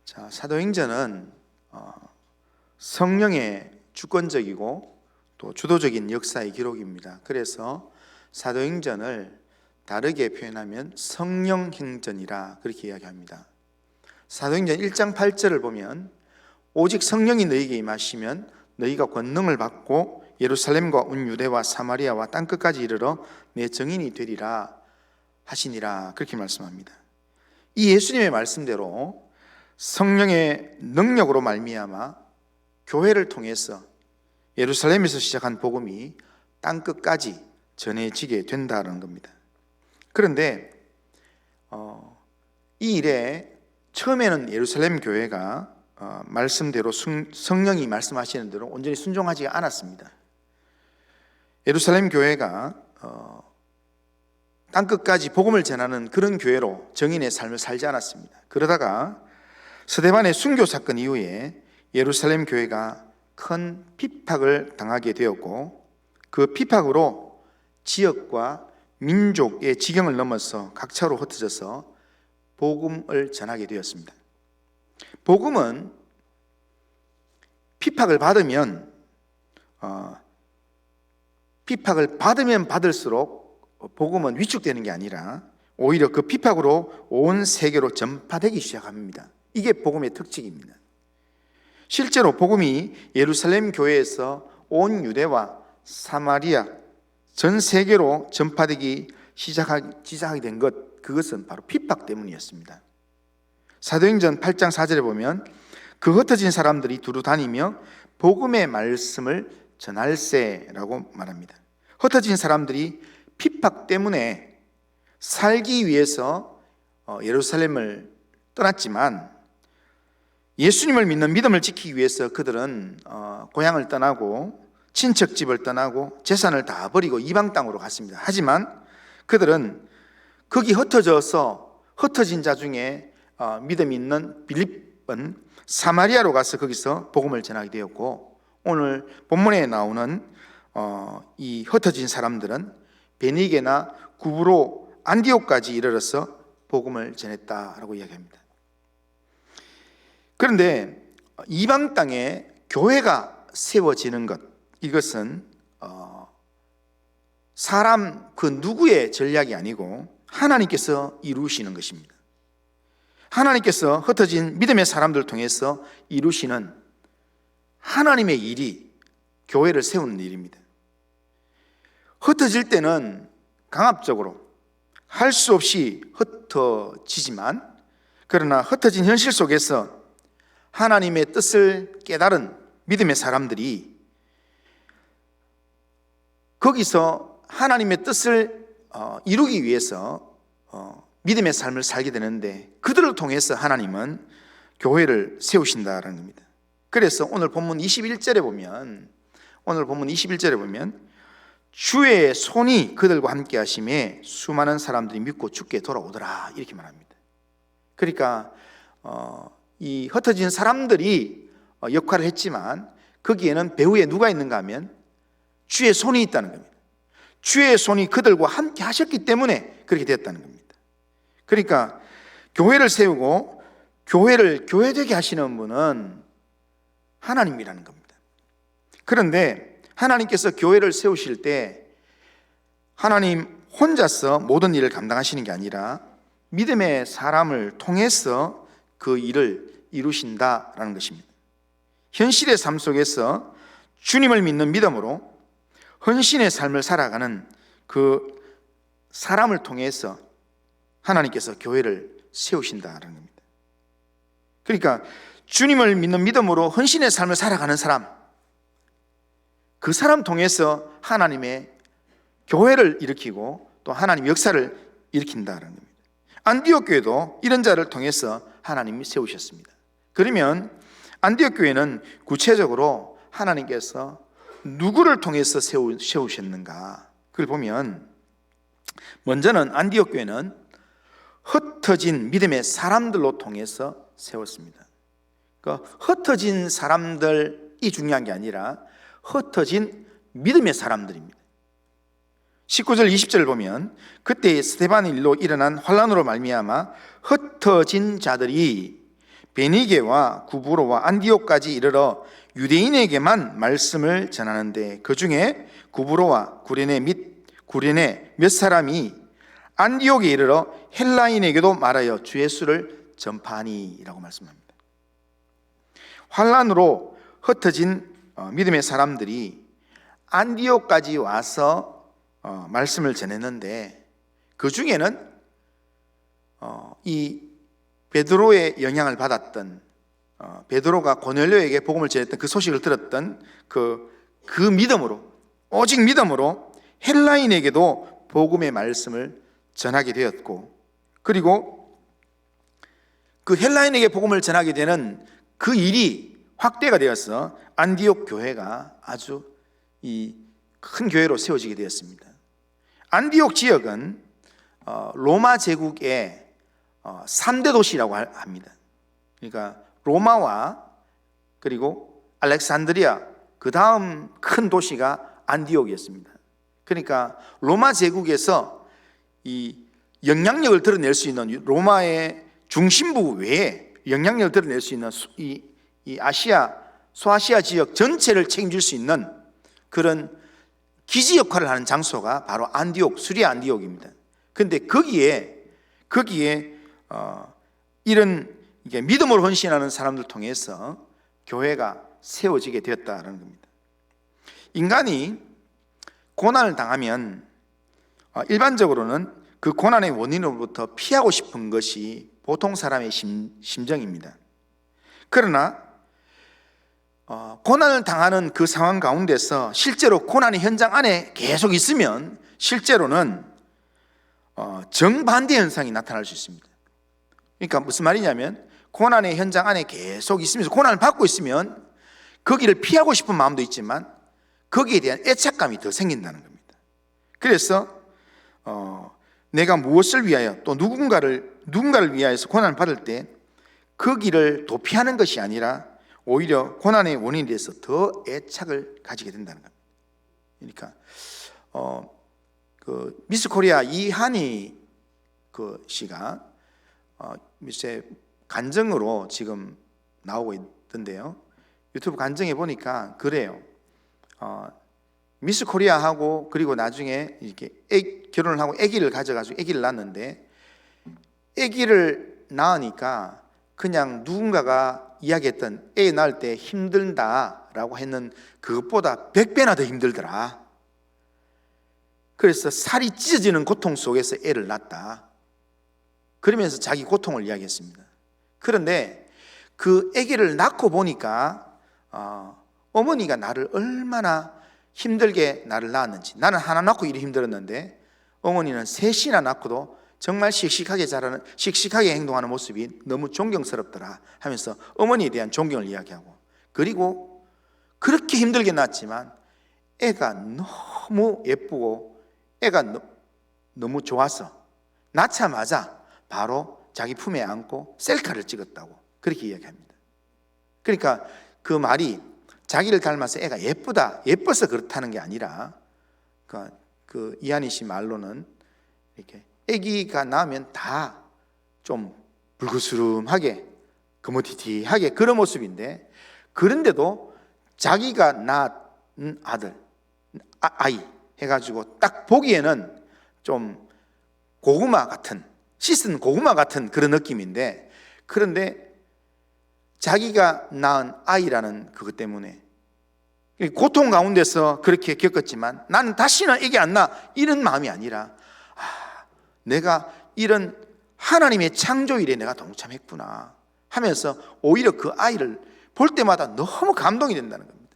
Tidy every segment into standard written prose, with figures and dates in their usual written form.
자, 사도행전은 성령의 주권적이고 또 주도적인 역사의 기록입니다. 그래서 사도행전을 다르게 표현하면 성령행전이라 그렇게 이야기합니다. 사도행전 1장 8절을 보면 오직 성령이 너희에게 임하시면 너희가 권능을 받고 예루살렘과 온 유대와 사마리아와 땅끝까지 이르러 내 증인이 되리라 하시니라 그렇게 말씀합니다. 이 예수님의 말씀대로 성령의 능력으로 말미암아 교회를 통해서 예루살렘에서 시작한 복음이 땅끝까지 전해지게 된다는 겁니다. 그런데 이 일에 처음에는 예루살렘 교회가 말씀대로 성령이 말씀하시는 대로 온전히 순종하지 않았습니다. 예루살렘 교회가 땅끝까지 복음을 전하는 그런 교회로 정인의 삶을 살지 않았습니다. 그러다가 스데반의 순교 사건 이후에 예루살렘 교회가 큰 핍박을 당하게 되었고 그 핍박으로 지역과 민족의 지경을 넘어서 각처로 흩어져서 복음을 전하게 되었습니다. 복음은 핍박을 받으면 받을수록 복음은 위축되는 게 아니라 오히려 그 핍박으로 온 세계로 전파되기 시작합니다. 이게 복음의 특징입니다. 실제로 복음이 예루살렘 교회에서 온 유대와 사마리아 전 세계로 전파되기 시작하게 된 그것은 바로 핍박 때문이었습니다. 사도행전 8장 4절에 보면 그 흩어진 사람들이 두루 다니며 복음의 말씀을 전할세라고 말합니다. 흩어진 사람들이 핍박 때문에 살기 위해서 예루살렘을 떠났지만 예수님을 믿는 믿음을 지키기 위해서 그들은 고향을 떠나고 친척집을 떠나고 재산을 다 버리고 이방 땅으로 갔습니다. 하지만 그들은 거기 흩어진 자 중에 믿음이 있는 빌립은 사마리아로 가서 거기서 복음을 전하게 되었고 오늘 본문에 나오는 이 흩어진 사람들은 베니게나 구브로 안디옥까지 이르러서 복음을 전했다라고 이야기합니다. 그런데 이방 땅에 교회가 세워지는 것, 이것은 사람 그 누구의 전략이 아니고 하나님께서 이루시는 것입니다. 하나님께서 흩어진 믿음의 사람들을 통해서 이루시는 하나님의 일이 교회를 세우는 일입니다. 흩어질 때는 강압적으로 할 수 없이 흩어지지만 그러나 흩어진 현실 속에서 하나님의 뜻을 깨달은 믿음의 사람들이 거기서 하나님의 뜻을 이루기 위해서 믿음의 삶을 살게 되는데 그들을 통해서 하나님은 교회를 세우신다라는 겁니다. 그래서 오늘 본문 21절에 보면 주의 손이 그들과 함께 하심에 수많은 사람들이 믿고 주께 돌아오더라 이렇게 말합니다. 그러니까 이 흩어진 사람들이 역할을 했지만 거기에는 배후에 누가 있는가 하면 주의 손이 있다는 겁니다. 주의 손이 그들과 함께 하셨기 때문에 그렇게 됐다는 겁니다. 그러니까 교회를 세우고 교회를 교회되게 하시는 분은 하나님이라는 겁니다. 그런데 하나님께서 교회를 세우실 때 하나님 혼자서 모든 일을 감당하시는 게 아니라 믿음의 사람을 통해서 그 일을 이루신다라는 것입니다. 현실의 삶 속에서 주님을 믿는 믿음으로 헌신의 삶을 살아가는 그 사람을 통해서 하나님께서 교회를 세우신다라는 겁니다. 그러니까 주님을 믿는 믿음으로 헌신의 삶을 살아가는 사람, 그 사람 통해서 하나님의 교회를 일으키고 또 하나님 역사를 일으킨다는 겁니다. 안디옥 교회도 이런 자를 통해서 하나님이 세우셨습니다. 그러면 안디옥 교회는 구체적으로 하나님께서 누구를 통해서 세우셨는가? 그걸 보면 먼저는 안디옥 교회는 흩어진 믿음의 사람들로 통해서 세웠습니다. 그러니까 흩어진 사람들이 중요한 게 아니라 흩어진 믿음의 사람들입니다. 19절 20절을 보면 그때 스데반 일로 일어난 환란으로 말미암아 흩어진 자들이 베니게와 구브로와 안디옥까지 이르러 유대인에게만 말씀을 전하는데 그 중에 구브로와 구레네 몇 사람이 안디옥에 이르러 헬라인에게도 말하여 주 예수를 전파하니라고 말씀합니다. 환란으로 흩어진 믿음의 사람들이 안디옥까지 와서 말씀을 전했는데 그 중에는 이 베드로의 영향을 받았던 베드로가 고넬료에게 복음을 전했던 그 소식을 들었던 그 믿음으로, 오직 믿음으로 헬라인에게도 복음의 말씀을 전하게 되었고, 그리고 그 헬라인에게 복음을 전하게 되는 그 일이 확대가 되어서 안디옥 교회가 아주 이 큰 교회로 세워지게 되었습니다. 안디옥 지역은 로마 제국의 3대 도시라고 합니다. 그러니까 로마와 그리고 알렉산드리아, 그 다음 큰 도시가 안디옥이었습니다. 그러니까 로마 제국에서 이 영향력을 드러낼 수 있는, 로마의 중심부 외에 영향력을 드러낼 수 있는 이 아시아, 소아시아 지역 전체를 책임질 수 있는 그런 기지 역할을 하는 장소가 바로 안디옥, 수리아 안디옥입니다. 그런데 거기에 이런 믿음으로 헌신하는 사람들 통해서 교회가 세워지게 되었다는 겁니다. 인간이 고난을 당하면 일반적으로는 그 고난의 원인으로부터 피하고 싶은 것이 보통 사람의 심정입니다. 그러나 고난을 당하는 그 상황 가운데서 실제로 고난의 현장 안에 계속 있으면 실제로는 정반대 현상이 나타날 수 있습니다. 그러니까 무슨 말이냐면, 고난의 현장 안에 계속 있으면서 고난을 받고 있으면 거기를 피하고 싶은 마음도 있지만 거기에 대한 애착감이 더 생긴다는 겁니다. 그래서 내가 무엇을 위하여 또 누군가를 위하여서 고난을 받을 때 거기를 도피하는 것이 아니라 오히려 고난의 원인에 대해서 더 애착을 가지게 된다는 겁니다. 그러니까 그 미스 코리아 이한희 그 씨가 미세 간증으로 지금 나오고 있던데요. 유튜브 간증해 보니까 그래요. 미스 코리아하고 그리고 나중에 이렇게 결혼을 하고 아기를 가져가지고 아기를 낳았는데, 아기를 낳으니까 그냥 누군가가 이야기했던 애 낳을 때 힘들다라고 했는 그것보다 100배나 더 힘들더라. 그래서 살이 찢어지는 고통 속에서 애를 낳았다. 그러면서 자기 고통을 이야기했습니다. 그런데 그 아기를 낳고 보니까 어머니가 나를 얼마나 힘들게 나를 낳았는지, 나는 하나 낳고 이리 힘들었는데 어머니는 셋이나 낳고도 정말 씩씩하게 행동하는 모습이 너무 존경스럽더라 하면서 어머니에 대한 존경을 이야기하고, 그리고 그렇게 힘들게 낳았지만 애가 너무 예쁘고 애가 너무 좋아서 낳자마자 바로 자기 품에 안고 셀카를 찍었다고 그렇게 이야기합니다. 그러니까 그 말이 자기를 닮아서 애가 예뻐서 그렇다는 게 아니라, 그 이한희 씨 말로는 이렇게 아기가 낳으면 다 좀 불그스름하게 거무튀튀하게 그런 모습인데, 그런데도 자기가 낳은 아이 해가지고 딱 보기에는 좀 고구마 같은, 씻은 고구마 같은 그런 느낌인데, 그런데 자기가 낳은 아이라는 그것 때문에 고통 가운데서 그렇게 겪었지만 나는 다시는 아기 안 낳아, 이런 마음이 아니라 내가 이런 하나님의 창조일에 내가 동참했구나 하면서 오히려 그 아이를 볼 때마다 너무 감동이 된다는 겁니다.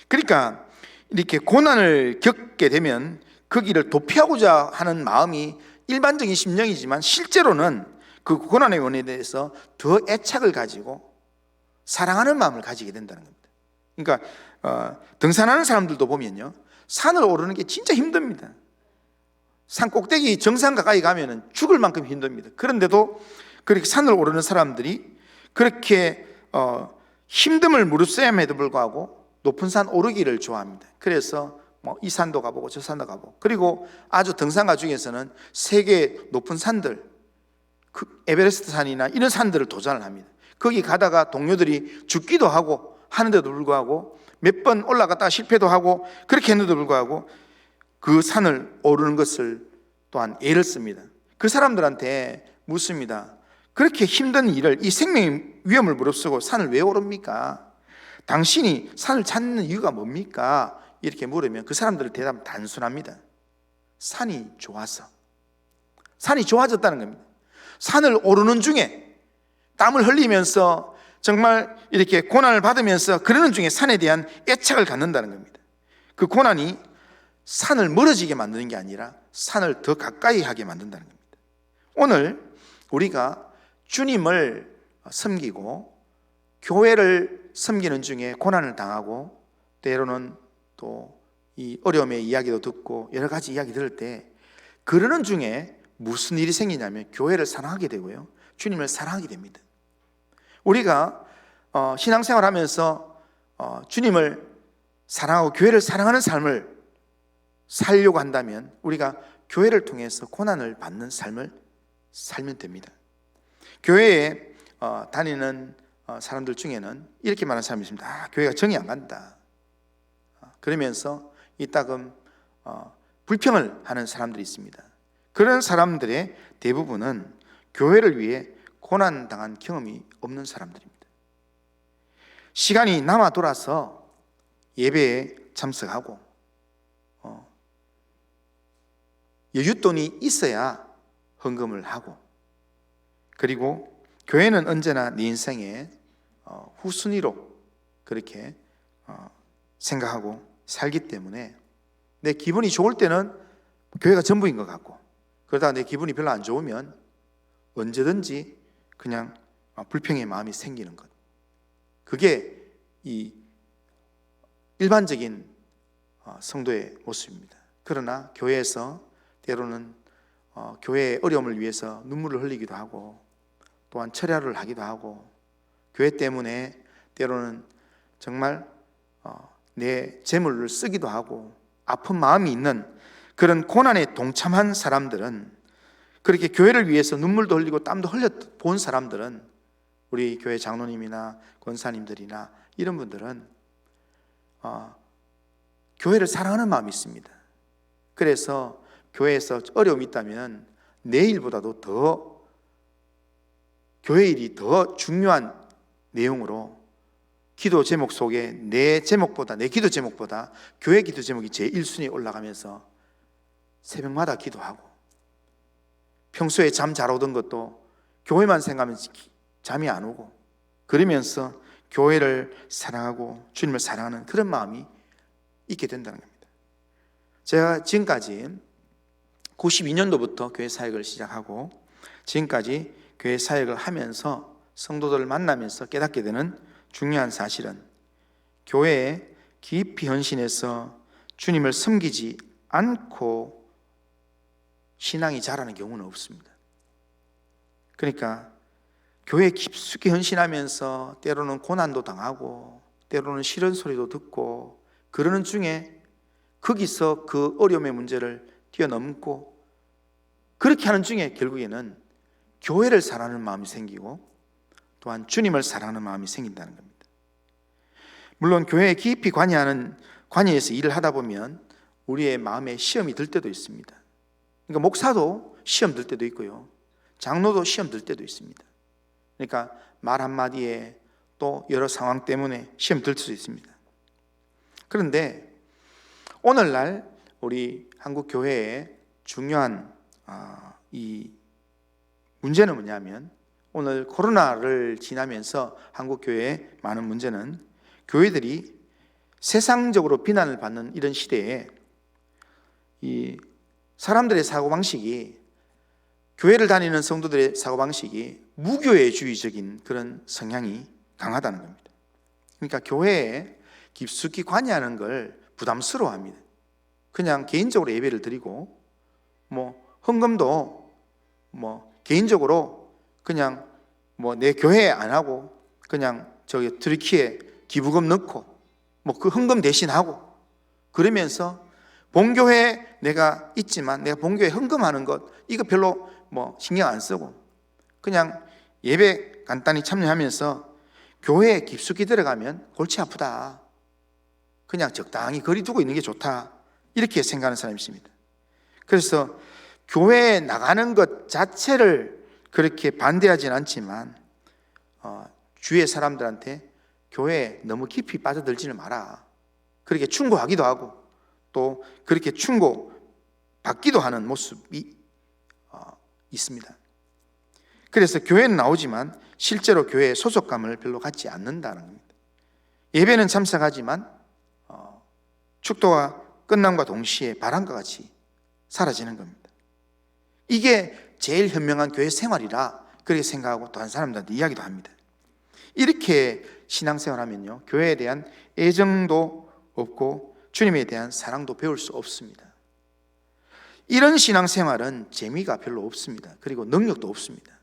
그러니까 이렇게 고난을 겪게 되면 거기를 도피하고자 하는 마음이 일반적인 심정이지만 실제로는 그 고난의 원인에 대해서 더 애착을 가지고 사랑하는 마음을 가지게 된다는 겁니다. 그러니까 등산하는 사람들도 보면요, 산을 오르는 게 진짜 힘듭니다. 산 꼭대기 정상 가까이 가면은 죽을 만큼 힘듭니다. 그런데도 그렇게 산을 오르는 사람들이 그렇게 힘듦을 무릅쓰임에도 불구하고 높은 산 오르기를 좋아합니다. 그래서 이 산도 가보고 저 산도 가보고, 그리고 아주 등산가 중에서는 세계 높은 산들, 에베레스트 산이나 이런 산들을 도전을 합니다. 거기 가다가 동료들이 죽기도 하고 하는데도 불구하고 몇 번 올라갔다가 실패도 하고 그렇게 했는데도 불구하고 그 산을 오르는 것을 또한 애를 씁니다. 그 사람들한테 묻습니다. 그렇게 힘든 일을, 이 생명의 위험을 무릅쓰고 산을 왜 오릅니까? 당신이 산을 찾는 이유가 뭡니까? 이렇게 물으면 그 사람들의 대답은 단순합니다. 산이 좋아서. 산이 좋아졌다는 겁니다. 산을 오르는 중에 땀을 흘리면서 정말 이렇게 고난을 받으면서 그러는 중에 산에 대한 애착을 갖는다는 겁니다. 그 고난이 산을 멀어지게 만드는 게 아니라 산을 더 가까이 하게 만든다는 겁니다. 오늘 우리가 주님을 섬기고 교회를 섬기는 중에 고난을 당하고 때로는 또 이 어려움의 이야기도 듣고 여러 가지 이야기 들을 때 그러는 중에 무슨 일이 생기냐면 교회를 사랑하게 되고요, 주님을 사랑하게 됩니다. 우리가 신앙생활 하면서 주님을 사랑하고 교회를 사랑하는 삶을 살려고 한다면 우리가 교회를 통해서 고난을 받는 삶을 살면 됩니다. 교회에 다니는 사람들 중에는 이렇게 말하는 사람이 있습니다. 교회가 정이 안 간다. 그러면서 이따금 불평을 하는 사람들이 있습니다. 그런 사람들의 대부분은 교회를 위해 고난당한 경험이 없는 사람들입니다. 시간이 남아 돌아서 예배에 참석하고 여윳돈이 있어야 헌금을 하고, 그리고 교회는 언제나 네 인생의 후순위로 그렇게 생각하고 살기 때문에 내 기분이 좋을 때는 교회가 전부인 것 같고, 그러다가 내 기분이 별로 안 좋으면 언제든지 그냥 불평의 마음이 생기는 것, 그게 이 일반적인 성도의 모습입니다. 그러나 교회에서 때로는 교회의 어려움을 위해서 눈물을 흘리기도 하고 또한 철야를 하기도 하고, 교회 때문에 때로는 정말 내 재물을 쓰기도 하고 아픈 마음이 있는 그런 고난에 동참한 사람들은, 그렇게 교회를 위해서 눈물도 흘리고 땀도 흘려 본 사람들은, 우리 교회 장로님이나 권사님들이나 이런 분들은 교회를 사랑하는 마음이 있습니다. 그래서 교회에서 어려움이 있다면 내일보다도 더 교회 일이 더 중요한 내용으로 기도 제목 속에 내 기도 제목보다 교회 기도 제목이 제 1순위에 올라가면서 새벽마다 기도하고, 평소에 잠 잘 오던 것도 교회만 생각하면 잠이 안 오고, 그러면서 교회를 사랑하고 주님을 사랑하는 그런 마음이 있게 된다는 겁니다. 제가 지금까지 92년도부터 교회 사역을 시작하고 지금까지 교회 사역을 하면서 성도들을 만나면서 깨닫게 되는 중요한 사실은, 교회에 깊이 헌신해서 주님을 섬기지 않고 신앙이 자라는 경우는 없습니다. 그러니까 교회에 깊숙이 헌신하면서 때로는 고난도 당하고 때로는 싫은 소리도 듣고 그러는 중에 거기서 그 어려움의 문제를 뛰어넘고 그렇게 하는 중에 결국에는 교회를 사랑하는 마음이 생기고 또한 주님을 사랑하는 마음이 생긴다는 겁니다. 물론 교회에 깊이 관여해서 일을 하다 보면 우리의 마음에 시험이 들 때도 있습니다. 그러니까 목사도 시험 들 때도 있고요, 장로도 시험 들 때도 있습니다. 그러니까 말 한마디에 또 여러 상황 때문에 시험 들 수 있습니다. 그런데 오늘날 우리 한국 교회의 중요한 이 문제는 뭐냐면, 오늘 코로나를 지나면서 한국 교회의 많은 문제는 교회들이 세상적으로 비난을 받는 이런 시대에 이 사람들의 사고방식이, 교회를 다니는 성도들의 사고방식이 무교회주의적인 그런 성향이 강하다는 겁니다. 그러니까 교회에 깊숙이 관여하는 걸 부담스러워합니다. 그냥 개인적으로 예배를 드리고 헌금도 개인적으로 그냥 내 교회에 안 하고 그냥 저기 트리키에 기부금 넣고 그 헌금 대신 하고, 그러면서 본교회에 내가 있지만 내가 본교회에 헌금하는 것 이거 별로 신경 안 쓰고, 그냥 예배 간단히 참여하면서 교회에 깊숙이 들어가면 골치 아프다, 그냥 적당히 거리 두고 있는 게 좋다, 이렇게 생각하는 사람이 있습니다. 그래서 교회에 나가는 것 자체를 그렇게 반대하지는 않지만 주위의 사람들한테 교회에 너무 깊이 빠져들지는 마라, 그렇게 충고하기도 하고 또 그렇게 충고받기도 하는 모습이 있습니다. 그래서 교회는 나오지만 실제로 교회에 소속감을 별로 갖지 않는다는 겁니다. 예배는 참석하지만 축도가 끝남과 동시에 바람과 같이 사라지는 겁니다. 이게 제일 현명한 교회 생활이라 그렇게 생각하고 또 한 사람들한테 이야기도 합니다. 이렇게 신앙생활하면요, 교회에 대한 애정도 없고 주님에 대한 사랑도 배울 수 없습니다. 이런 신앙생활은 재미가 별로 없습니다. 그리고 능력도 없습니다.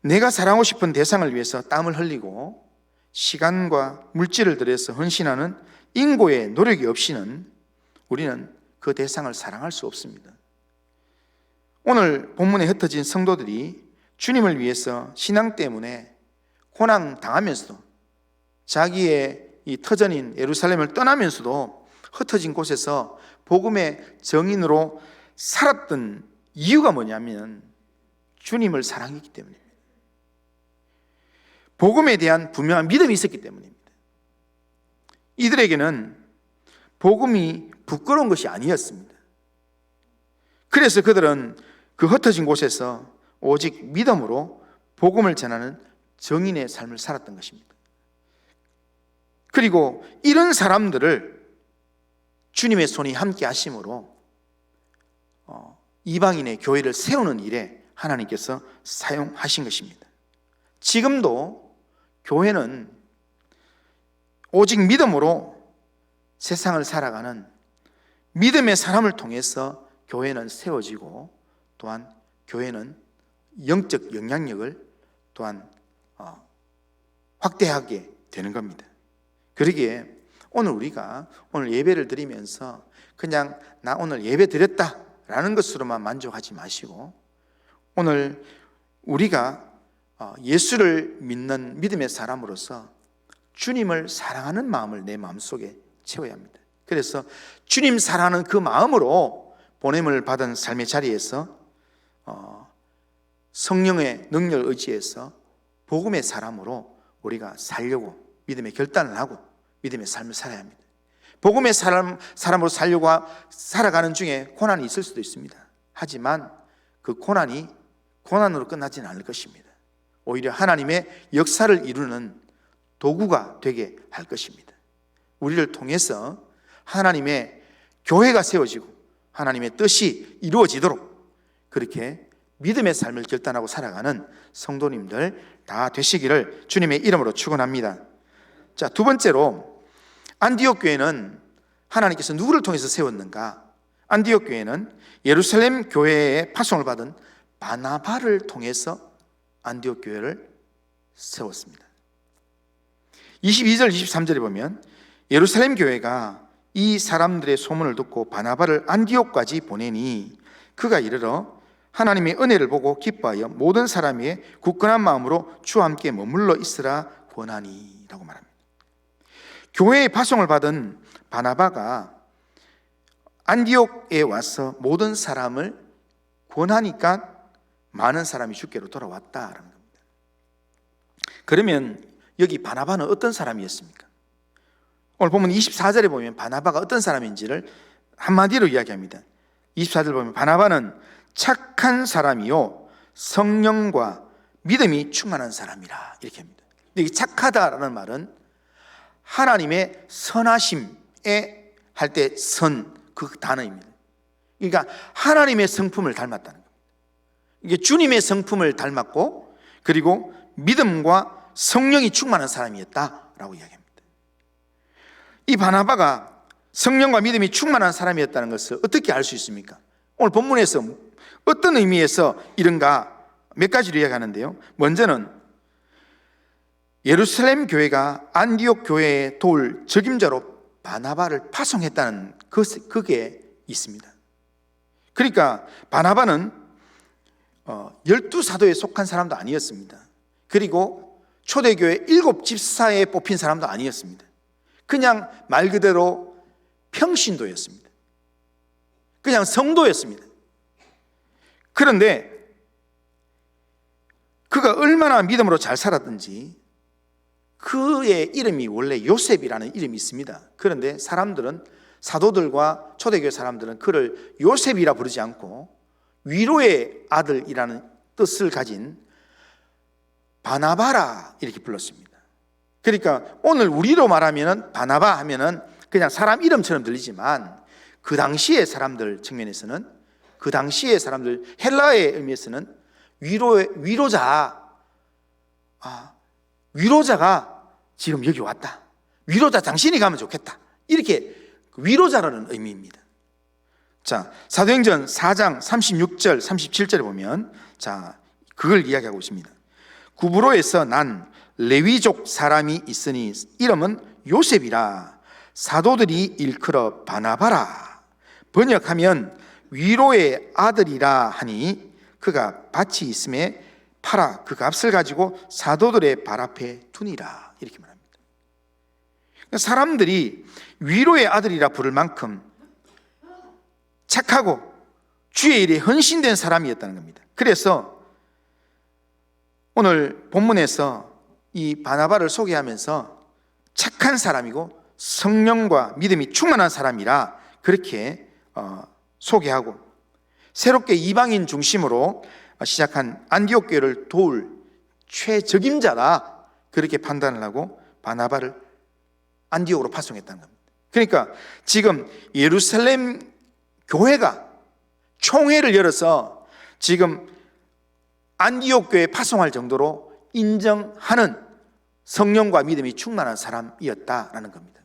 내가 사랑하고 싶은 대상을 위해서 땀을 흘리고 시간과 물질을 들여서 헌신하는 인고의 노력이 없이는 우리는 그 대상을 사랑할 수 없습니다. 오늘 본문에 흩어진 성도들이 주님을 위해서 신앙 때문에 고난 당하면서도 자기의 이 터전인 예루살렘을 떠나면서도 흩어진 곳에서 복음의 정인으로 살았던 이유가 뭐냐면 주님을 사랑했기 때문입니다. 복음에 대한 분명한 믿음이 있었기 때문입니다. 이들에게는 복음이 부끄러운 것이 아니었습니다. 그래서 그들은 그 흩어진 곳에서 오직 믿음으로 복음을 전하는 정인의 삶을 살았던 것입니다. 그리고 이런 사람들을 주님의 손이 함께 하심으로 이방인의 교회를 세우는 일에 하나님께서 사용하신 것입니다. 지금도 교회는 오직 믿음으로 세상을 살아가는 믿음의 사람을 통해서 교회는 세워지고 또한 교회는 영적 영향력을 또한 확대하게 되는 겁니다. 그러기에 우리가 오늘 예배를 드리면서 그냥 나 오늘 예배 드렸다라는 것으로만 만족하지 마시고 오늘 우리가 예수를 믿는 믿음의 사람으로서 주님을 사랑하는 마음을 내 마음속에 채워야 합니다. 그래서 주님 사랑하는 그 마음으로 보냄을 받은 삶의 자리에서 성령의 능력을 의지해서 복음의 사람으로 우리가 살려고 믿음의 결단을 하고 믿음의 삶을 살아야 합니다. 복음의 사람으로 살려고 살아가는 중에 고난이 있을 수도 있습니다. 하지만 그 고난이 고난으로 끝나지는 않을 것입니다. 오히려 하나님의 역사를 이루는 도구가 되게 할 것입니다. 우리를 통해서 하나님의 교회가 세워지고 하나님의 뜻이 이루어지도록 그렇게 믿음의 삶을 결단하고 살아가는 성도님들 다 되시기를 주님의 이름으로 축원합니다. 자, 두 번째로 안디옥 교회는 하나님께서 누구를 통해서 세웠는가? 안디옥 교회는 예루살렘 교회에 파송을 받은 바나바를 통해서 안디옥 교회를 세웠습니다. 22절 23절에 보면 예루살렘 교회가 이 사람들의 소문을 듣고 바나바를 안디옥까지 보내니 그가 이르러 하나님의 은혜를 보고 기뻐하여 모든 사람 위에 굳건한 마음으로 주와 함께 머물러 있으라 권하니 라고 말합니다. 교회에 파송을 받은 바나바가 안디옥에 와서 모든 사람을 권하니까 많은 사람이 주께로 돌아왔다라는 겁니다. 그러면 여기 바나바는 어떤 사람이었습니까? 오늘 보면 24절에 보면 바나바가 어떤 사람인지를 한마디로 이야기합니다. 24절 보면 바나바는 착한 사람이요 성령과 믿음이 충만한 사람이라 이렇게 합니다. 이 착하다라는 말은 하나님의 선하심에 할 때 선 그 단어입니다. 그러니까 하나님의 성품을 닮았다는 겁니다. 이게 주님의 성품을 닮았고 그리고 믿음과 성령이 충만한 사람이었다라고 이야기합니다. 이 바나바가 성령과 믿음이 충만한 사람이었다는 것을 어떻게 알 수 있습니까? 오늘 본문에서 어떤 의미에서 이런가 몇 가지로 이야기하는데요. 먼저는 예루살렘 교회가 안디옥 교회에 도울 적임자로 바나바를 파송했다는 그게 있습니다. 그러니까 바나바는 12사도에 속한 사람도 아니었습니다. 그리고 초대교회 7집사에 뽑힌 사람도 아니었습니다. 그냥 말 그대로 평신도였습니다. 그냥 성도였습니다. 그런데 그가 얼마나 믿음으로 잘 살았든지 그의 이름이 원래 요셉이라는 이름이 있습니다. 그런데 사람들은, 사도들과 초대교회 사람들은 그를 요셉이라 부르지 않고 위로의 아들이라는 뜻을 가진 바나바라 이렇게 불렀습니다. 그러니까 오늘 우리로 말하면 바나바 하면은 그냥 사람 이름처럼 들리지만 그 당시의 사람들 측면에서는, 그 당시의 사람들 헬라의 의미에서는 위로자가 지금 여기 왔다. 위로자 당신이 가면 좋겠다. 이렇게 위로자라는 의미입니다. 자, 사도행전 4장 36절 37절에 보면 자, 그걸 이야기하고 있습니다. 구브로에서 난 레위족 사람이 있으니 이름은 요셉이라. 사도들이 일컬어 바나바라. 번역하면 위로의 아들이라 하니 그가 밭이 있음에 팔아 그 값을 가지고 사도들의 발 앞에 두니라. 이렇게 말합니다. 사람들이 위로의 아들이라 부를 만큼 착하고 주의 일에 헌신된 사람이었다는 겁니다. 그래서 오늘 본문에서 이 바나바를 소개하면서 착한 사람이고 성령과 믿음이 충만한 사람이라 그렇게 소개하고, 새롭게 이방인 중심으로 시작한 안디옥 교회를 도울 최적임자라 그렇게 판단을 하고 바나바를 안디옥으로 파송했다는 겁니다. 그러니까 지금 예루살렘 교회가 총회를 열어서 지금 안디옥 교회에 파송할 정도로 인정하는 성령과 믿음이 충만한 사람이었다라는 겁니다.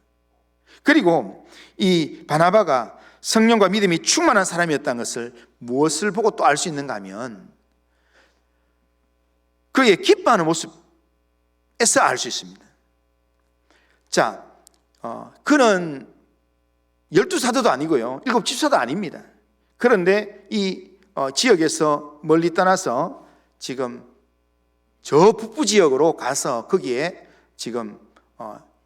그리고 이 바나바가 성령과 믿음이 충만한 사람이었다는 것을 무엇을 보고 또 알 수 있는가 하면 그의 기뻐하는 모습에서 알 수 있습니다. 자, 그는 12사도도 아니고요 7집사도 아닙니다. 그런데 이 지역에서 멀리 떠나서 지금 저 북부 지역으로 가서 거기에 지금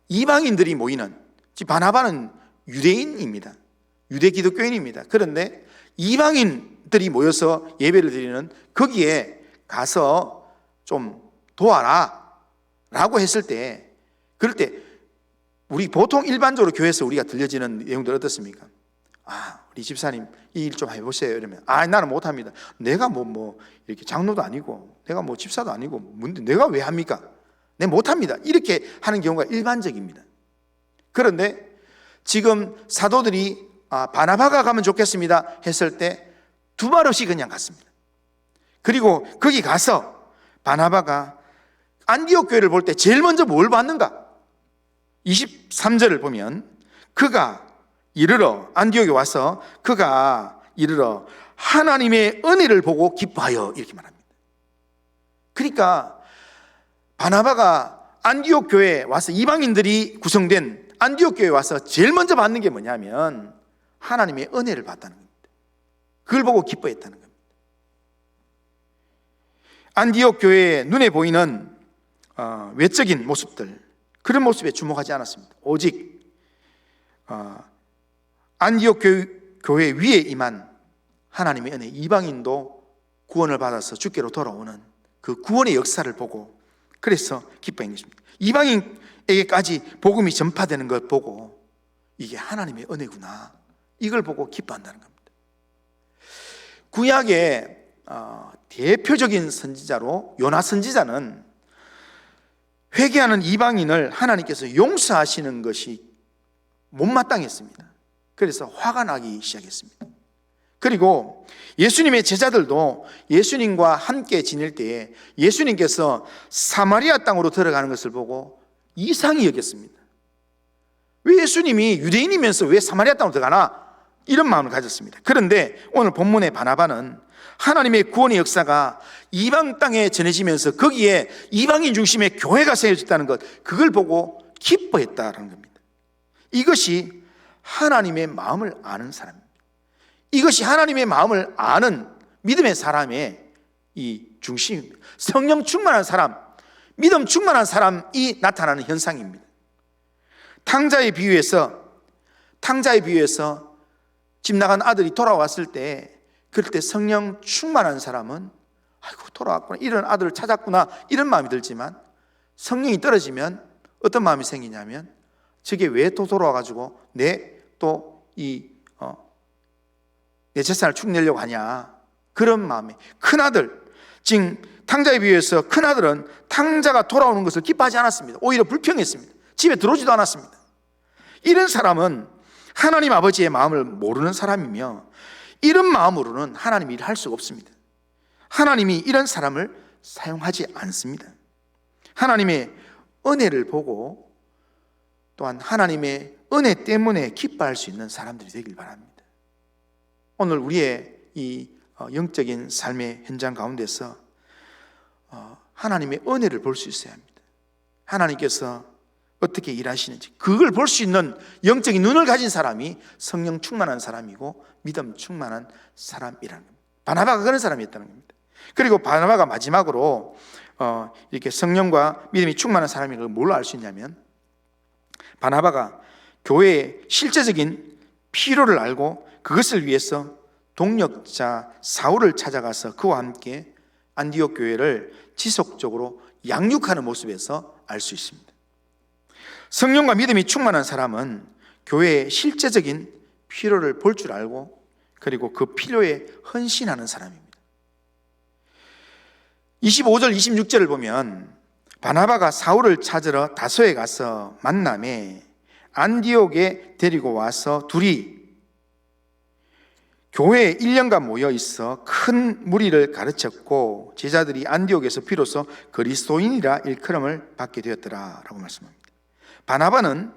이방인들이 모이는, 바나바는 유대인입니다. 유대 기독교인입니다. 그런데 이방인들이 모여서 예배를 드리는 거기에 가서 좀 도와라 라고 했을 때, 그럴 때 우리 보통 일반적으로 교회에서 우리가 들려지는 내용들 어떻습니까? 우리 집사님 이 일 좀 해보세요. 이러면 나는 못합니다. 내가 뭐 이렇게 장로도 아니고 내가 뭐 집사도 아니고 뭔데 내가 왜 합니까? 내가 못합니다. 이렇게 하는 경우가 일반적입니다. 그런데 지금 사도들이 바나바가 가면 좋겠습니다 했을 때 두 말 없이 그냥 갔습니다. 그리고 거기 가서 바나바가 안디옥 교회를 볼 때 제일 먼저 뭘 봤는가? 23절을 보면 그가 이르러, 안디옥에 와서 그가 이르러 하나님의 은혜를 보고 기뻐하여 이렇게 말합니다. 그러니까 바나바가 안디옥 교회에 와서, 이방인들이 구성된 안디옥 교회에 와서 제일 먼저 받는 게 뭐냐면 하나님의 은혜를 봤다는 겁니다. 그걸 보고 기뻐했다는 겁니다. 안디옥 교회의 눈에 보이는 외적인 모습들, 그런 모습에 주목하지 않았습니다. 오직 안디옥 교회 위에 임한 하나님의 은혜, 이방인도 구원을 받아서 주께로 돌아오는 그 구원의 역사를 보고 그래서 기뻐한 것입니다. 이방인에게까지 복음이 전파되는 걸 보고 이게 하나님의 은혜구나, 이걸 보고 기뻐한다는 겁니다. 구약의 대표적인 선지자로 요나 선지자는 회개하는 이방인을 하나님께서 용서하시는 것이 못마땅했습니다. 그래서 화가 나기 시작했습니다. 그리고 예수님의 제자들도 예수님과 함께 지낼 때에 예수님께서 사마리아 땅으로 들어가는 것을 보고 이상히 여겼습니다. 왜 예수님이 유대인이면서 왜 사마리아 땅으로 들어가나? 이런 마음을 가졌습니다. 그런데 오늘 본문의 바나바는 하나님의 구원의 역사가 이방 땅에 전해지면서 거기에 이방인 중심의 교회가 세워졌다는 것, 그걸 보고 기뻐했다는 겁니다. 이것이 하나님의 마음을 아는 사람입니다. 이것이 하나님의 마음을 아는 믿음의 사람의 이 중심입니다. 성령 충만한 사람, 믿음 충만한 사람이 나타나는 현상입니다. 탕자의 비유에서 집 나간 아들이 돌아왔을 때, 그럴 때 성령 충만한 사람은 아이고 돌아왔구나, 이런 아들을 찾았구나, 이런 마음이 들지만, 성령이 떨어지면 어떤 마음이 생기냐면, 저게 왜 또 돌아와가지고 내 재산을 축 내려고 하냐, 그런 마음에. 큰아들, 지금 탕자에 비해서 큰아들은 탕자가 돌아오는 것을 기뻐하지 않았습니다. 오히려 불평했습니다. 집에 들어오지도 않았습니다. 이런 사람은 하나님 아버지의 마음을 모르는 사람이며, 이런 마음으로는 하나님 일을 할 수가 없습니다. 하나님이 이런 사람을 사용하지 않습니다. 하나님의 은혜를 보고 또한 하나님의 은혜 때문에 기뻐할 수 있는 사람들이 되길 바랍니다. 오늘 우리의 이 영적인 삶의 현장 가운데서 하나님의 은혜를 볼 수 있어야 합니다. 하나님께서 어떻게 일하시는지 그걸 볼 수 있는 영적인 눈을 가진 사람이 성령 충만한 사람이고 믿음 충만한 사람이라는 겁니다. 바나바가 그런 사람이었다는 겁니다. 그리고 바나바가 마지막으로 이렇게 성령과 믿음이 충만한 사람인 걸 뭘로 알 수 있냐면, 바나바가 교회의 실제적인 필요를 알고 그것을 위해서 동력자 사울을 찾아가서 그와 함께 안디옥 교회를 지속적으로 양육하는 모습에서 알 수 있습니다. 성령과 믿음이 충만한 사람은 교회의 실제적인 필요를 볼 줄 알고 그리고 그 필요에 헌신하는 사람입니다. 25절 26절을 보면 바나바가 사울을 찾으러 다소에 가서 만남에 안디옥에 데리고 와서 둘이 교회에 1년간 모여 있어 큰 무리를 가르쳤고 제자들이 안디옥에서 비로소 그리스도인이라 일컬음을 받게 되었더라라고 말씀합니다. 바나바는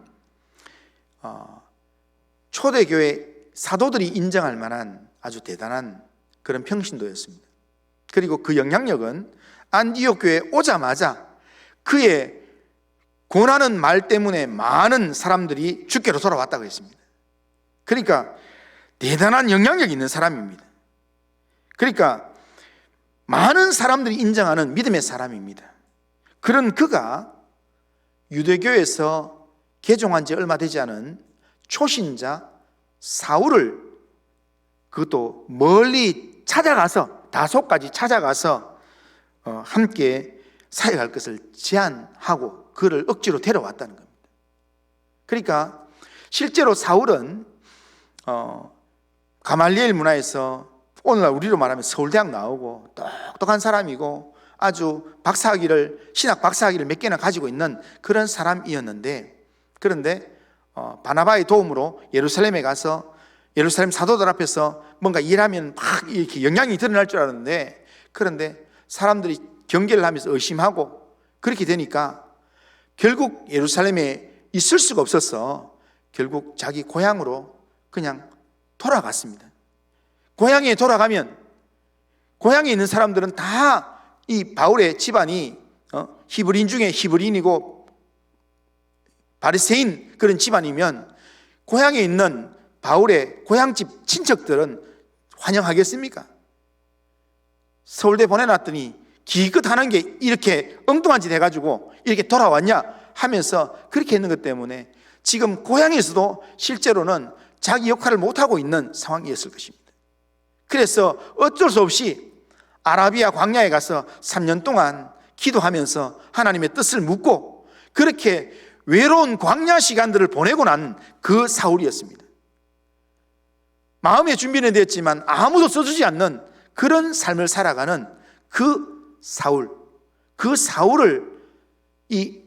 초대교회 사도들이 인정할 만한 아주 대단한 그런 평신도였습니다. 그리고 그 영향력은 안디옥 교회에 오자마자 그의 권하는 말 때문에 많은 사람들이 주께로 돌아왔다고 했습니다. 그러니까 대단한 영향력이 있는 사람입니다. 그러니까 많은 사람들이 인정하는 믿음의 사람입니다. 그런 그가 유대교에서 개종한 지 얼마 되지 않은 초신자 사울을 그것도 멀리 찾아가서 다소까지 찾아가서 함께 사역할 것을 제안하고 그를 억지로 데려왔다는 겁니다. 그러니까 실제로 사울은 가말리엘 문화에서 오늘날 우리로 말하면 서울대학 나오고 똑똑한 사람이고 아주 신학 박사학위를 몇 개나 가지고 있는 그런 사람이었는데, 그런데 바나바의 도움으로 예루살렘에 가서 예루살렘 사도들 앞에서 뭔가 일하면 막 이렇게 영향이 드러날 줄 알았는데, 그런데 사람들이 경계를 하면서 의심하고 그렇게 되니까 결국 예루살렘에 있을 수가 없어서 결국 자기 고향으로 그냥 돌아갔습니다. 고향에 돌아가면 고향에 있는 사람들은 다 이 바울의 집안이 히브리인 중에 히브리인이고 바리새인 그런 집안이면 고향에 있는 바울의 고향집 친척들은 환영하겠습니까? 서울대 보내놨더니 기껏 하는 게 이렇게 엉뚱한 짓 해가지고 이렇게 돌아왔냐 하면서 그렇게 했는 것 때문에 지금 고향에서도 실제로는 자기 역할을 못하고 있는 상황이었을 것입니다. 그래서 어쩔 수 없이 아라비아 광야에 가서 3년 동안 기도하면서 하나님의 뜻을 묻고 그렇게 외로운 광야 시간들을 보내고 난 그 사울이었습니다. 마음의 준비는 됐지만 아무도 써주지 않는 그런 삶을 살아가는 그 사울을 이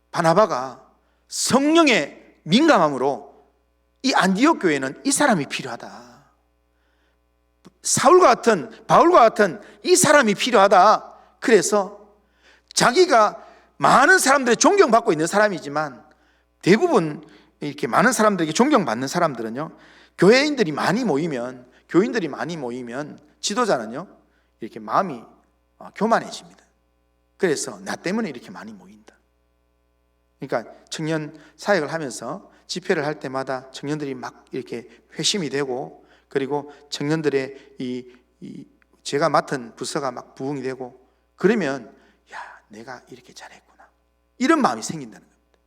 바나바가 성령의 민감함으로 이 안디옥 교회는 이 사람이 필요하다, 바울과 같은 이 사람이 필요하다. 그래서 자기가 많은 사람들의 존경받고 있는 사람이지만 대부분 이렇게 많은 사람들에게 존경받는 사람들은요, 교인들이 많이 모이면 지도자는요 이렇게 마음이 교만해집니다. 그래서 나 때문에 이렇게 많이 모인다. 그러니까 청년 사역을 하면서 집회를 할 때마다 청년들이 막 이렇게 회심이 되고, 그리고 청년들의 이 제가 맡은 부서가 막 부흥이 되고 그러면 내가 이렇게 잘했구나 이런 마음이 생긴다는 겁니다.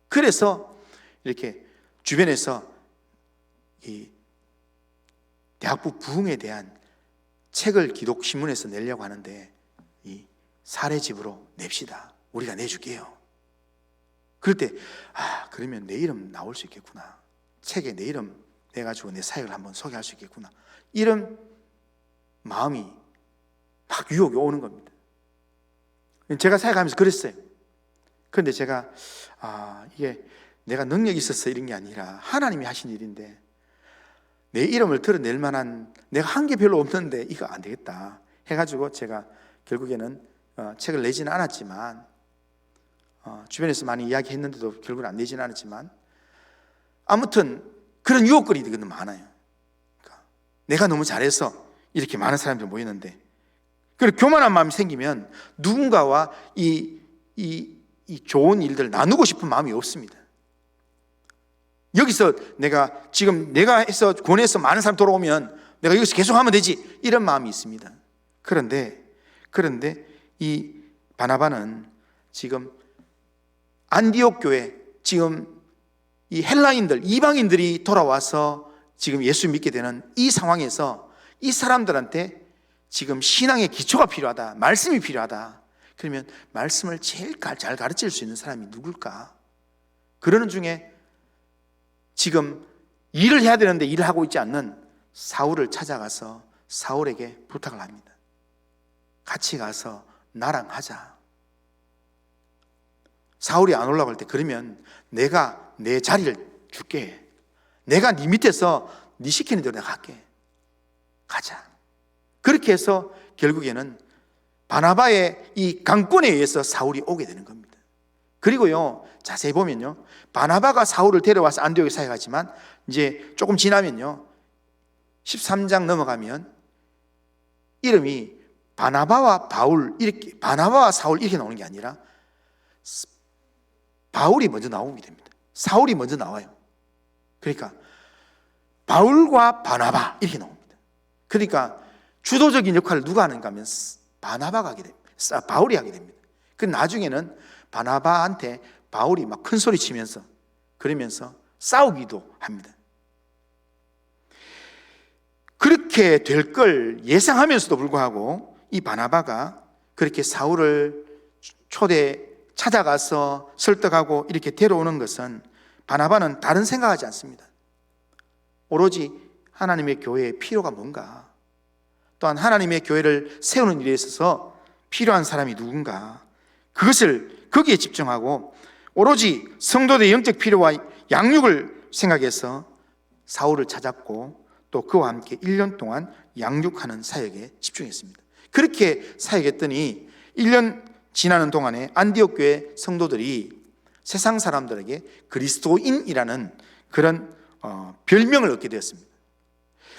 그래서 이렇게 주변에서 이 대학부 부흥에 대한 책을 기독신문에서 내려고 하는데 이 사례집으로 냅시다. 우리가 내줄게요. 그럴 때 그러면 내 이름 나올 수 있겠구나. 책에 내 이름 내가지고 내 사역을 한번 소개할 수 있겠구나. 이런 마음이 막 유혹이 오는 겁니다. 제가 사역하면서 그랬어요. 그런데 제가 이게 내가 능력이 있어서 이런 게 아니라 하나님이 하신 일인데 내 이름을 드러낼 만한 내가 한 게 별로 없는데 이거 안 되겠다 해가지고 제가 결국에는 책을 내지는 않았지만 주변에서 많이 이야기했는데도 결국은 안 내지는 않았지만 아무튼 그런 유혹거리들이 많아요. 그러니까 내가 너무 잘해서 이렇게 많은 사람들이 모이는데 그리고 교만한 마음이 생기면 누군가와 이 좋은 일들을 나누고 싶은 마음이 없습니다. 여기서 내가 해서 권해서 많은 사람 돌아오면 내가 여기서 계속 하면 되지 이런 마음이 있습니다. 그런데 이 바나바는 지금 안디옥 교회 지금 이 헬라인들 이방인들이 돌아와서 지금 예수 믿게 되는 이 상황에서 이 사람들한테 지금 신앙의 기초가 필요하다, 말씀이 필요하다. 그러면 말씀을 제일 잘 가르칠 수 있는 사람이 누굴까? 그러는 중에 지금 일을 해야 되는데 일을 하고 있지 않는 사울을 찾아가서 사울에게 부탁을 합니다. 같이 가서 나랑 하자. 사울이 안 올라갈 때 그러면 내가 내 자리를 줄게. 내가 네 밑에서 네 시키는 대로 내가 할게. 가자. 그렇게 해서 결국에는 바나바의 이 강권에 의해서 사울이 오게 되는 겁니다. 그리고요, 자세히 보면요, 바나바가 사울을 데려와서 안디옥에 사역하지만 이제 조금 지나면요, 13장 넘어가면 이름이 바나바와 바울 이렇게 바나바와 사울 이렇게 나오는 게 아니라 바울이 먼저 나오게 됩니다. 사울이 먼저 나와요. 그러니까 바울과 바나바 이렇게 나옵니다. 그러니까 주도적인 역할을 누가 하는가 하면 바나바가 하게 됩니다. 바울이 하게 됩니다. 그 나중에는 바나바한테 바울이 막 큰 소리 치면서 그러면서 싸우기도 합니다. 그렇게 될 걸 예상하면서도 불구하고 이 바나바가 그렇게 사울을 찾아가서 설득하고 이렇게 데려오는 것은 바나바는 다른 생각하지 않습니다. 오로지 하나님의 교회의 필요가 뭔가, 또한 하나님의 교회를 세우는 일에 있어서 필요한 사람이 누군가, 그것을 거기에 집중하고 오로지 성도들의 영적 필요와 양육을 생각해서 사울을 찾았고 또 그와 함께 1년 동안 양육하는 사역에 집중했습니다. 그렇게 사역했더니 1년 지나는 동안에 안디옥 교회 성도들이 세상 사람들에게 그리스도인이라는 그런 별명을 얻게 되었습니다.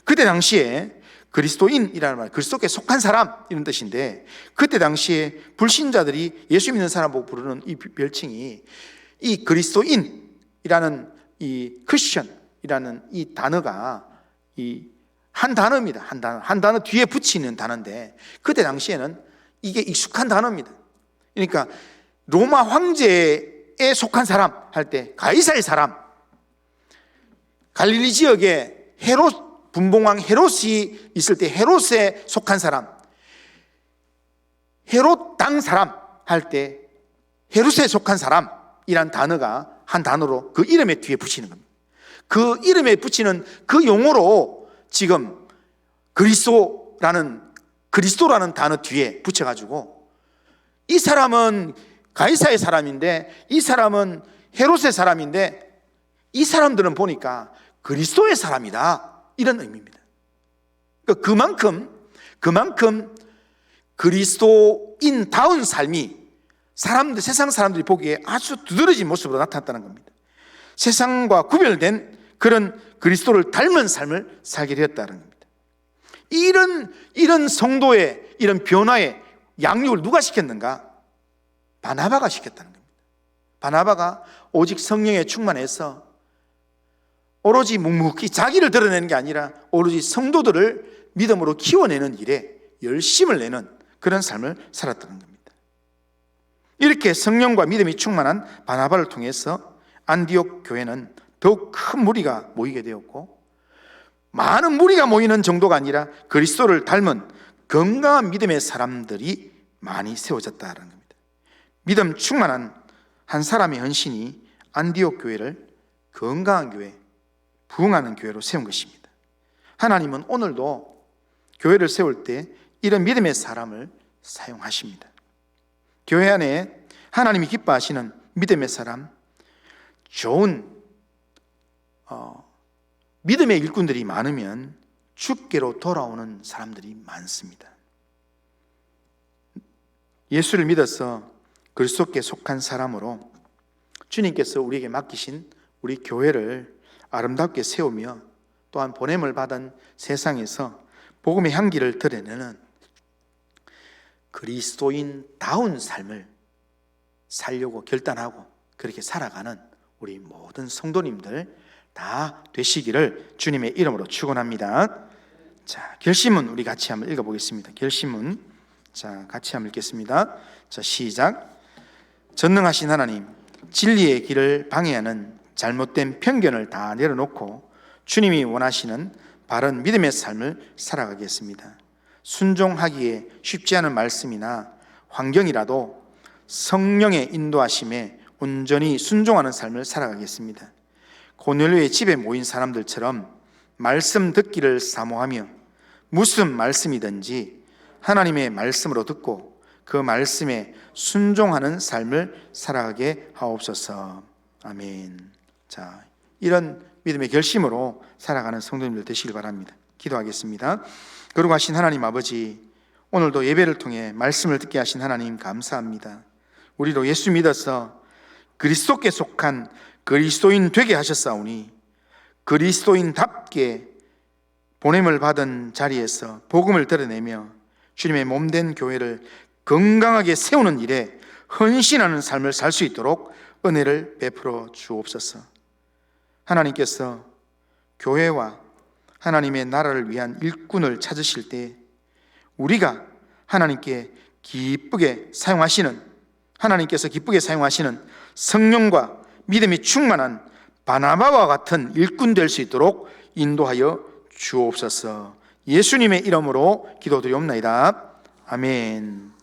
그때 당시에 그리스도인이라는 말, 그리스도께 속한 사람 이런 뜻인데, 그때 당시에 불신자들이 예수 믿는 사람 보고 부르는 이 별칭이 이 그리스도인이라는 이 크리스천이라는 이 단어가 이 한 단어입니다. 한 단어 뒤에 붙이는 단어인데 그때 당시에는 이게 익숙한 단어입니다. 그러니까 로마 황제에 속한 사람 할 때 가이사의 사람, 갈릴리 지역에 헤롯 분봉왕 헤롯이 있을 때 헤롯에 속한 사람, 헤롯 당 사람 할 때 헤롯에 속한 사람이란 단어가 한 단어로 그 이름의 뒤에 붙이는 겁니다. 그 이름에 붙이는 그 용어로 지금 그리스도라는 단어 뒤에 붙여가지고 이 사람은 가이사의 사람인데 이 사람은 헤롯의 사람인데 이 사람들은 보니까 그리스도의 사람이다, 이런 의미입니다. 그만큼 그리스도인다운 삶이 세상 사람들이 보기에 아주 두드러진 모습으로 나타났다는 겁니다. 세상과 구별된 그런 그리스도를 닮은 삶을 살게 되었다는 겁니다. 이런 성도의 이런 변화의 양육을 누가 시켰는가? 바나바가 시켰다는 겁니다. 바나바가 오직 성령에 충만해서 오로지 묵묵히 자기를 드러내는 게 아니라 오로지 성도들을 믿음으로 키워내는 일에 열심을 내는 그런 삶을 살았다는 겁니다. 이렇게 성령과 믿음이 충만한 바나바를 통해서 안디옥 교회는 더욱 큰 무리가 모이게 되었고, 많은 무리가 모이는 정도가 아니라 그리스도를 닮은 건강한 믿음의 사람들이 많이 세워졌다는 겁니다. 믿음 충만한 한 사람의 헌신이 안디옥 교회를 건강한 교회, 부흥하는 교회로 세운 것입니다. 하나님은 오늘도 교회를 세울 때 이런 믿음의 사람을 사용하십니다. 교회 안에 하나님이 기뻐하시는 믿음의 사람, 좋은 믿음의 일꾼들이 많으면 주께로 돌아오는 사람들이 많습니다. 예수를 믿어서 그리스도께 속한 사람으로 주님께서 우리에게 맡기신 우리 교회를 아름답게 세우며 또한 보냄을 받은 세상에서 복음의 향기를 드러내는 그리스도인다운 삶을 살려고 결단하고 그렇게 살아가는 우리 모든 성도님들 다 되시기를 주님의 이름으로 축원합니다. 자, 결심문 우리 같이 한번 읽어보겠습니다. 결심문, 자, 같이 한번 읽겠습니다. 자, 시작. 전능하신 하나님, 진리의 길을 방해하는 잘못된 편견을 다 내려놓고 주님이 원하시는 바른 믿음의 삶을 살아가겠습니다. 순종하기에 쉽지 않은 말씀이나 환경이라도 성령의 인도하심에 온전히 순종하는 삶을 살아가겠습니다. 고넬료의 집에 모인 사람들처럼 말씀 듣기를 사모하며 무슨 말씀이든지 하나님의 말씀으로 듣고 그 말씀에 순종하는 삶을 살아가게 하옵소서. 아멘. 자, 이런 믿음의 결심으로 살아가는 성도님들 되시길 바랍니다. 기도하겠습니다. 거룩하신 하나님 아버지, 오늘도 예배를 통해 말씀을 듣게 하신 하나님 감사합니다. 우리로 예수 믿어서 그리스도께 속한 그리스도인 되게 하셨사오니 그리스도인답게 보냄을 받은 자리에서 복음을 드러내며 주님의 몸된 교회를 건강하게 세우는 일에 헌신하는 삶을 살 수 있도록 은혜를 베풀어 주옵소서. 하나님께서 교회와 하나님의 나라를 위한 일꾼을 찾으실 때 우리가 하나님께 기쁘게 사용하시는, 하나님께서 기쁘게 사용하시는 성령과 믿음이 충만한 바나바와 같은 일꾼 될 수 있도록 인도하여 주옵소서. 예수님의 이름으로 기도드리옵나이다. 아멘.